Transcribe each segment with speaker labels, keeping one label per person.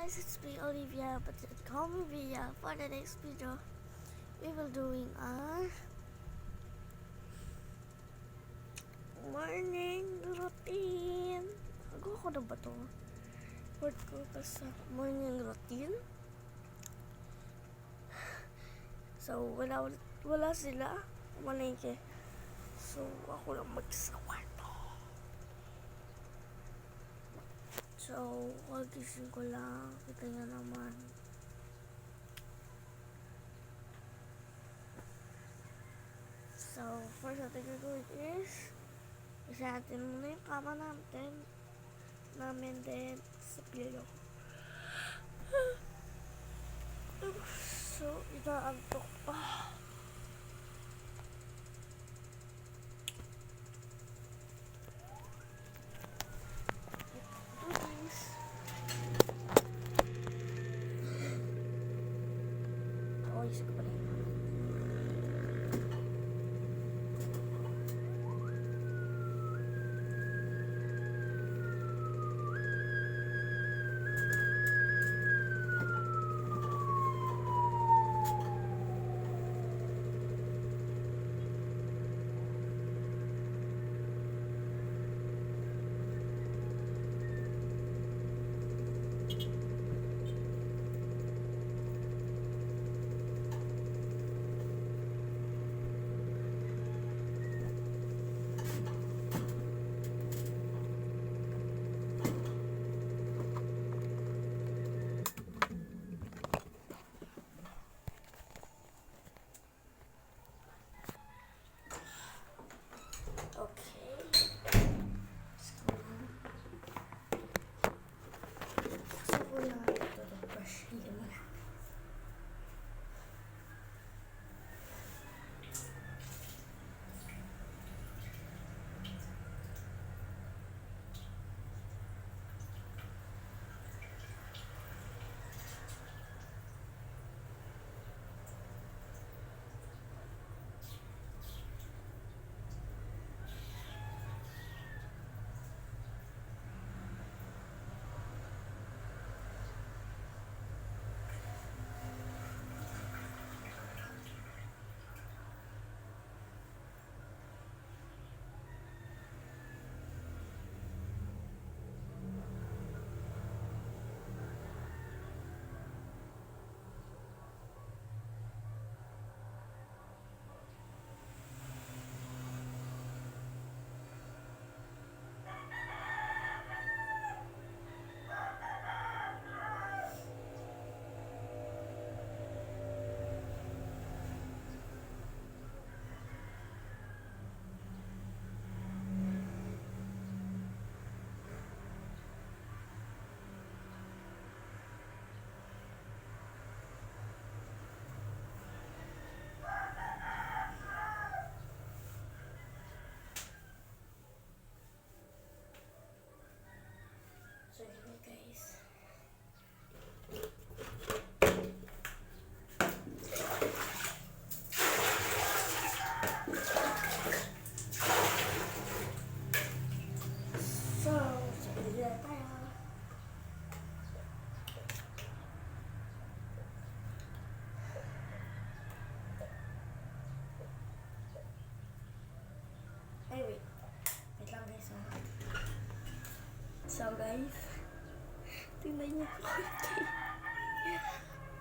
Speaker 1: guys, it's me Olivia, but call me Via. For the next video, we will doing our morning routine. Ako na ba to? Word ko pa sa morning routine. So, wala sila. Malengke. So, ako lang magsawa to. So, kagising ko lang. Kita niya naman. So, first natin gagawin is isa natin muna yung kama namin din sa pillow. So, inaantok pa. Isa ko pala. So guys, tingnan niyo po.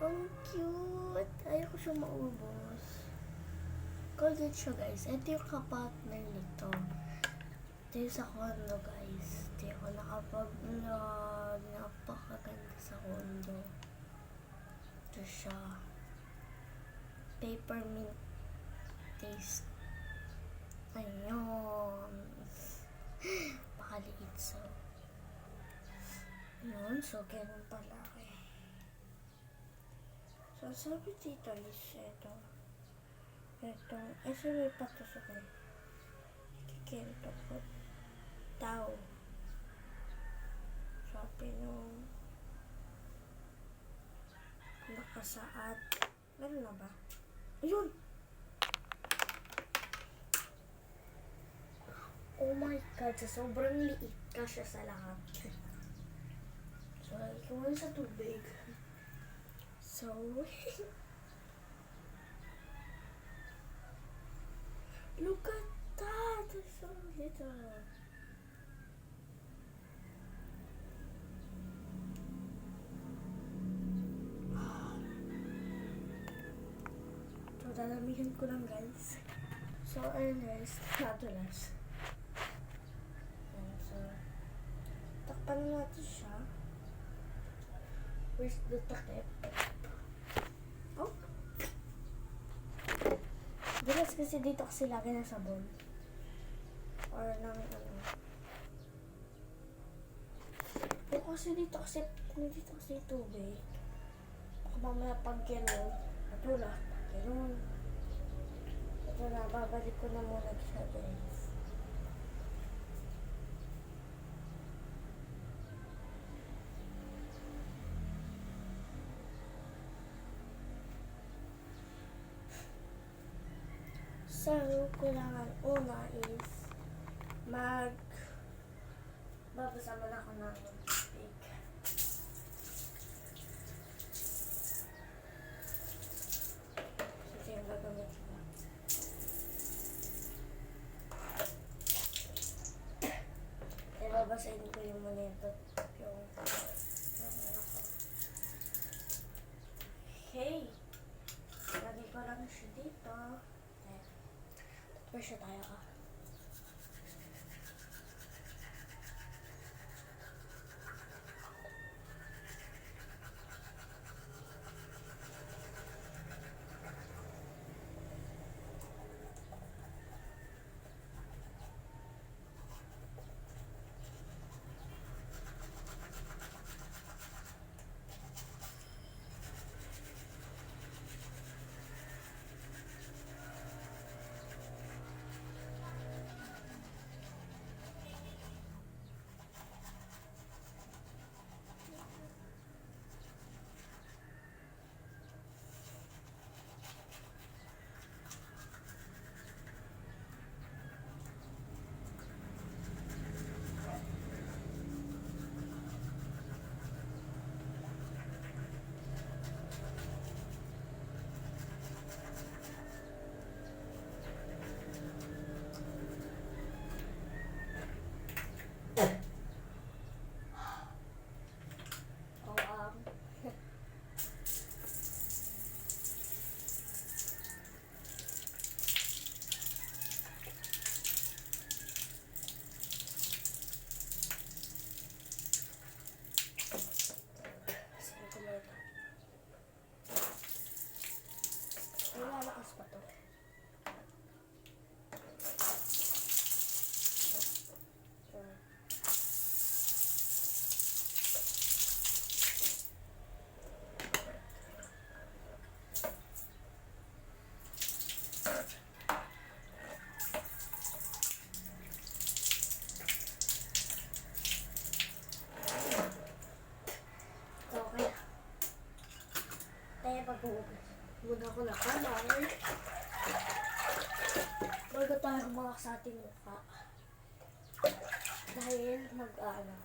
Speaker 1: Ang cute. Ayaw ko siya maubos. Golden siya guys. Ito yung kapartner nito. Ito yung sa condo guys. Ito yung nakapag-vlog. Napakaganda sa condo. Ito siya. Peppermint taste. Ayun. Pakaliit so. Yun, so ganun pala eh. So sabi dito is ito. May patusok eh. Kikento po. Tao. Sabi nung nakasaad. Meron na ba? Ayun! Oh my God, sa sobrang liit ka siya sa lahat. So, guys. Kung sa tubig. So, look at that! It's so little. So, dadamihan ko lang guys. So, ayun guys, nadulas. So, takpan na natin siya. Where's the takip? Oh! Dulas kasi dito kasi lagi ng sabon. Or ng ano. O kasi dito kasi yung tubig. Baka mamaya pag gano'n, natulak. Gano'n. Ito na, babalik ko na muna siya guys. So, kailangan una is babasa mo na ako ng tubig. Ito yung gagamit ko. Babasahin ko yung muna ito. Yung ano ko. Okay. Lagay ko lang siya dito. Tapos siya tayo ka. Lalakas pa to. Okay. Tayo pag-uugas. Muna ko na kamay. Bago tayo humakas sa ating mukha. Dahil mag-ano.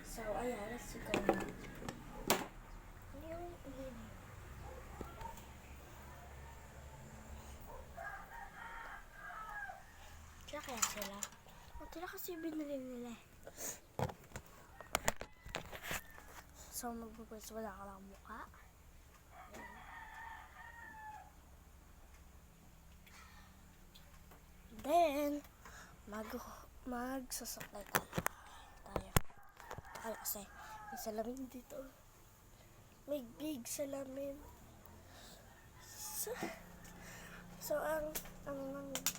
Speaker 1: So, ayan. Let's go. Ano yung ulit? Kaya sila. Ito na kasi binili nila eh. So, magpapwes wala ka lang mukha. Then, magsasaklay tayo. Kasi, may salamin dito. May big salamin. So ang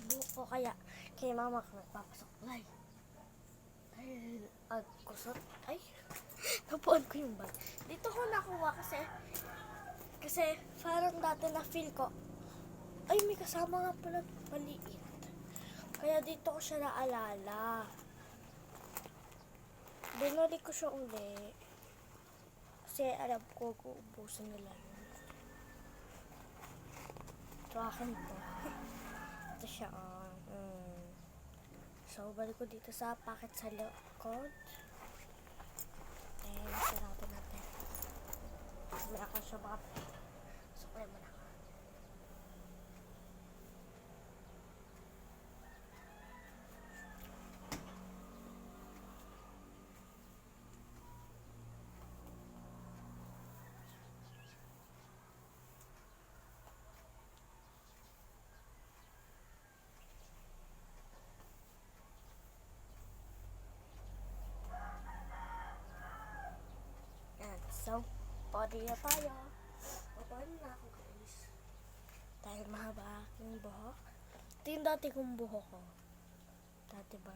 Speaker 1: buko kaya kay mama ko nagpapasaklay. Dahil kusot. Ay, napuan ko yung bag. Dito ko nakuha kasi parang dati na feel ko, ay may kasama nga pala maliit. Kaya dito ko siya naalala. Binalik ko siya uli. Kasi alam ko kung ubusin nila yun. Ito akin to. Ito siya. So, balik ko dito sa packet sa likod. And sarapin natin. May ako siya baka. So, kaya mo na. So, body na tayo. Body na ako guys. Dahil mahaba aking buhok. Ito yung dati kong buhok ko. Dati ba?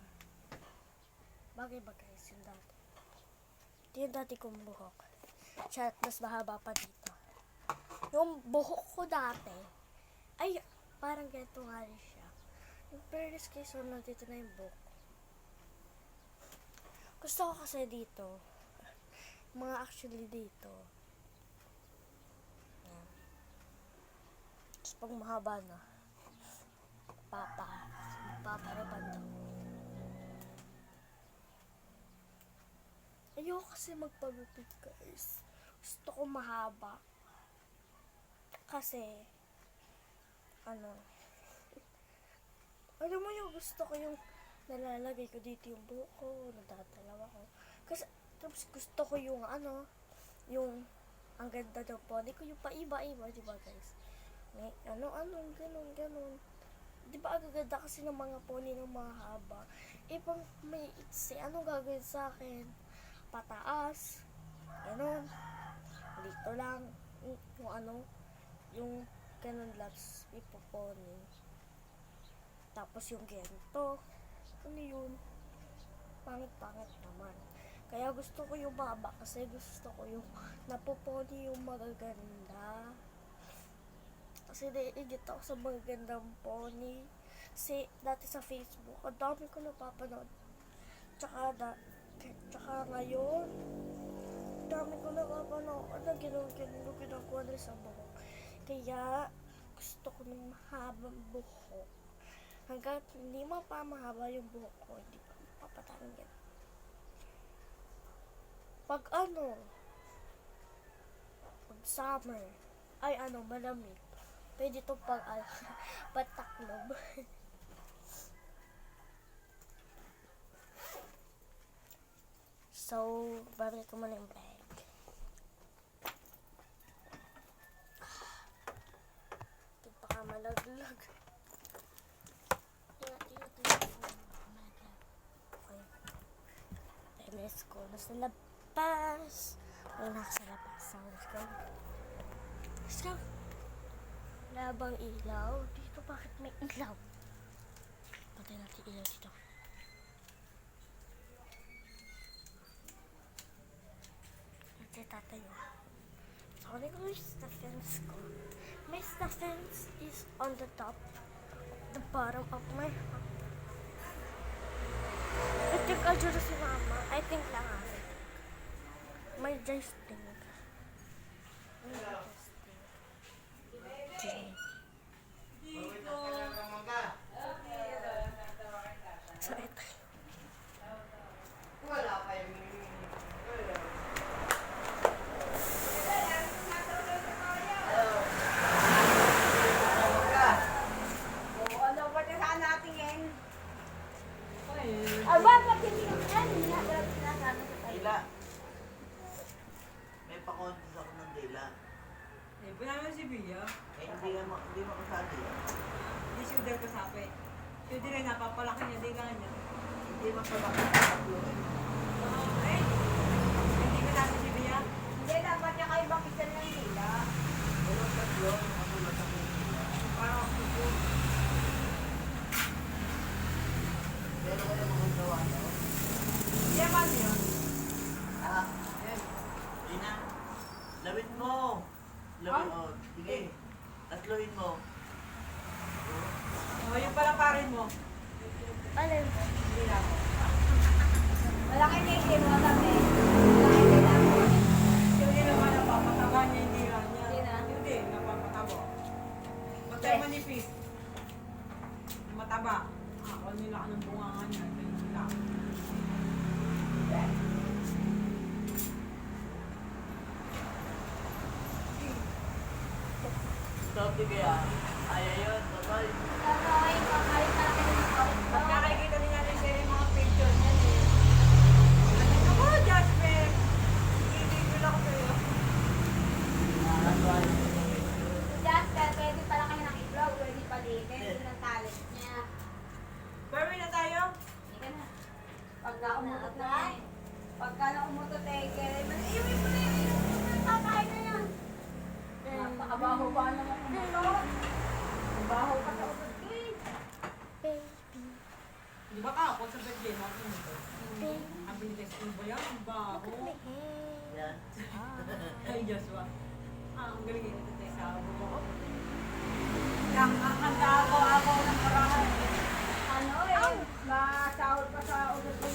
Speaker 1: Bagay ba guys yung dati? Ito yung dati kong buhok. Siya, mas mahaba pa dito. Yung buhok ko dati, ay, parang ganito nga rin siya. Yung fairness case, dito na yung buhok. Gusto ko kasi dito. Mga actually dito. Yan. Tapos pag mahaba na, paparaban daw. Ayoko kasi magpagupit guys. Gusto ko mahaba. Kasi, alam mo yung gusto ko yung nalalagay ko dito yung buhok ko, nadadalaw ako. Kasi, tapos gusto ko yung yung ang ganda ng pony ko, yung paiba-iba, di ba guys? May ganun. Di ba ang ganda kasi ng mga pony ng mga haba? Pang may itse, anong gagawin sa akin? Pataas, ganun. Dito lang, yung ganun laps, ipopony. Tapos yung ganito, ano yun? Pangit-pangit naman. Kaya gusto ko yung baba kasi gusto ko yung napopony yung magaganda. Kasi naiigit ako sa magagandang pony. Kasi dati sa Facebook, ang dami ko napapanood. Tsaka ngayon, dami ko napapanood na ginagawa nila sa buhok. Kaya gusto ko ng mahabang buhok. Hanggat hindi pa mahaba yung buhok ko, hindi pa mapapatanggal. Pag summer, malamig, pwede ito pataklob. So, babalik ko muna yung bag. Ito baka malaglag. Okay. MS ko, nasa labas. Wala na sa labas. So, let's go. Let's go. Labang ilaw. Dito, bakit may ilaw? Patay natin ilaw dito. Natin tatayo. So, ano yung the fence ko? My fence is on the top. The bottom of my house. I think I'll do this si Mama. I think lang ako. May joystick. So, ito.
Speaker 2: Wala pa yung dila. May pakontis ako ng dila.
Speaker 3: Naman si Bia.
Speaker 2: Hindi makasali.
Speaker 3: Hindi si Udel kasapi. Si Udel ay napapalaki niya, di kanya.
Speaker 2: Hindi makasali sa tatlo.
Speaker 3: Okay. Hindi ka natin si Bia.
Speaker 4: Hindi, dapat niya kayo bakit ng nila.
Speaker 2: Walang tatlo, ako lang sa dila.
Speaker 3: Parang kuko.
Speaker 2: Pero ko na makagawa no?
Speaker 3: Siya ba niya?
Speaker 2: Hindi na. Lawin mo. Lawin mo. Sige. Tatluhin mo.
Speaker 3: O, yung pala parin mo.
Speaker 1: Alin?
Speaker 3: Hindi na ako.
Speaker 4: Wala kayo naisin, wala kami. Wala kayo naisin.
Speaker 3: Si Udel Yung manipis. Yung mataba. Ako nila ka ng bunga niya. Ito yung nila.
Speaker 2: Sabi kaya, ayaw yun, babay.
Speaker 4: Ay, kakain talaga ng itlog.
Speaker 3: Pagkakakita niya rin siya yung mga picture niya eh. Ako, Jasper! Hindi lang sa'yo.
Speaker 4: Jasper, pwede pala kayo ng itlog. Pwede palitin. Ito ng talent niya.
Speaker 3: Barbie na tayo?
Speaker 4: Hindi ka na. Pagka umutot na eh. Pagka na umutot eh, kaya iuwi mo na yun. Kakain na yan. Napakabaho ba naman umutot? Baho ka sa utot ko eh.
Speaker 1: Baby,
Speaker 3: Di ba kahapon sa birthday mo?
Speaker 1: baby,
Speaker 3: Ang binitis ko ba yan? Ang baho.
Speaker 1: look at my hair.
Speaker 2: Yan.
Speaker 3: Ay, Joshua. Ang galing yun ito sa buko. Yang ang handa ako ng parahan.
Speaker 4: Ano eh, masahol pa sa utot ko.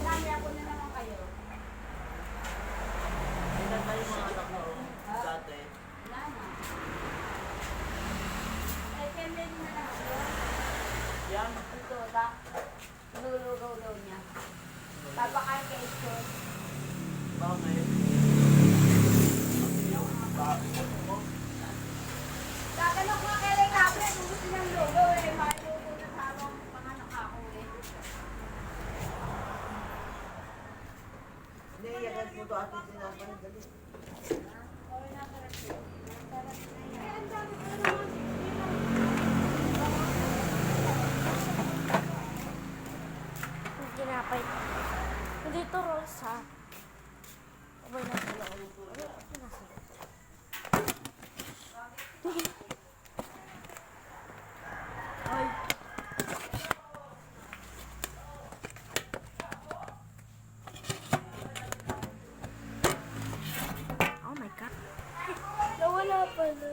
Speaker 4: Marami ako na naman kayo.
Speaker 2: Ilan tayo mga anak mo, dati.
Speaker 4: Wala na. Eh, kailan na lang ako.
Speaker 2: Yan.
Speaker 4: Ito, nululugaw daw niya. Papakain kay Sos.
Speaker 2: Bakit? Bakit mo?
Speaker 4: Tatanong ko kay Ray Capre, kung gusto niyang lugaw eh. Maluto na sa habang panganak ako eh.
Speaker 2: Hindi, yakas mo to atin sinapan. Dali.
Speaker 4: Okay na, sarap yun. Sarap na yan.
Speaker 3: Ang dami ko naman.
Speaker 1: Yung ginapay. Hindi to rolls ha. Abay na sa loob. Ano nasa loob? Ay. Oh my God. Nawala pala.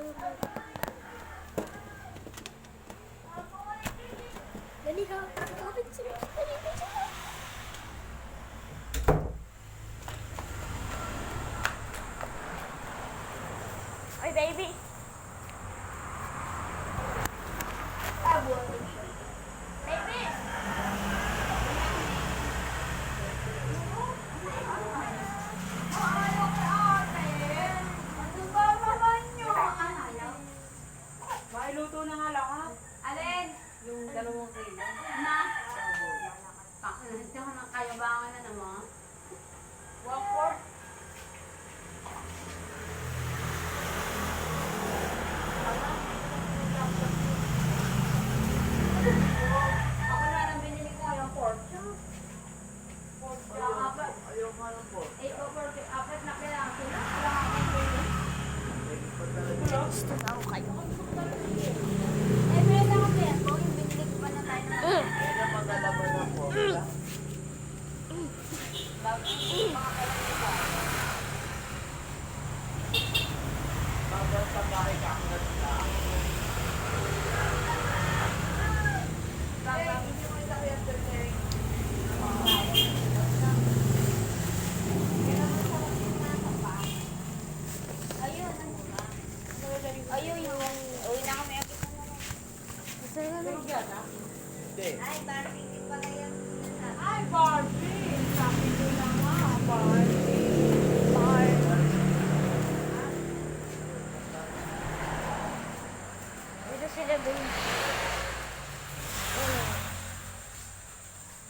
Speaker 1: Dali ka. Kapit sila. Dali ka sila. Oy, baby. Baby.
Speaker 3: Mailuto na nga lahat.
Speaker 4: Alin?
Speaker 3: Yung 2 kilo.
Speaker 4: Na? Ito ka ng kayabangan na naman.
Speaker 3: 1/4.
Speaker 4: Ako na lang binili ko yung pork.
Speaker 2: Ayaw nga lang po.
Speaker 4: 8 o 40. Apat na kailangan sila. Wala akong pwede.
Speaker 2: Gusto talaga.
Speaker 1: Gusto daw kayo.
Speaker 4: Eh, meron ako kaya po. Yung binili ko pa na tayo na.
Speaker 2: Kaya na pag-alaman na po. Bagal sa bahay ka.
Speaker 4: Ayun. Ayun yung... Uwi na kami.
Speaker 1: Gusto na lang.
Speaker 2: Hindi.
Speaker 4: Ay, Barbie. Hindi pala yan.
Speaker 3: Ay, Barbie! Sabi ko na nga, Barbie.
Speaker 1: Dito sila baby.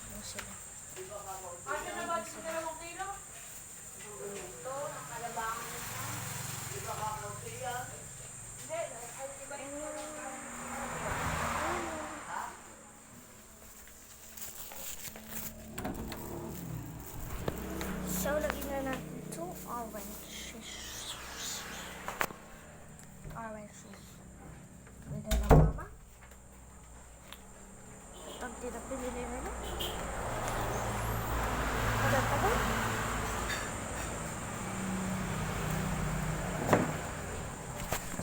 Speaker 1: Ano sila?
Speaker 3: Ate na ba ito 2 kilo?
Speaker 4: Ito, ang kalabangan na siya. Hindi, ay, iba yung...
Speaker 1: So, lagyan na natin 2 oranges. Oranges. Pwede na mama. Pag tinapili nila na. Tagal-tagal.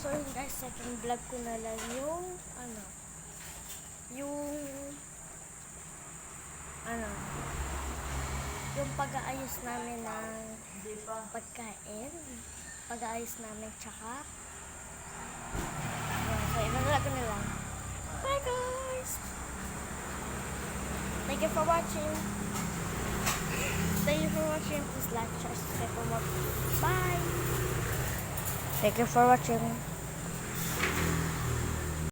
Speaker 1: So, yun guys, second vlog ko na lang yung, yung pag-aayos namin ng pagkain. Pag-aayos namin tsaka Okay, nalala ko na lang. Bye guys! Thank you for watching. Thank you for watching. Please like, share, subscribe for more. Bye! Thank you for watching.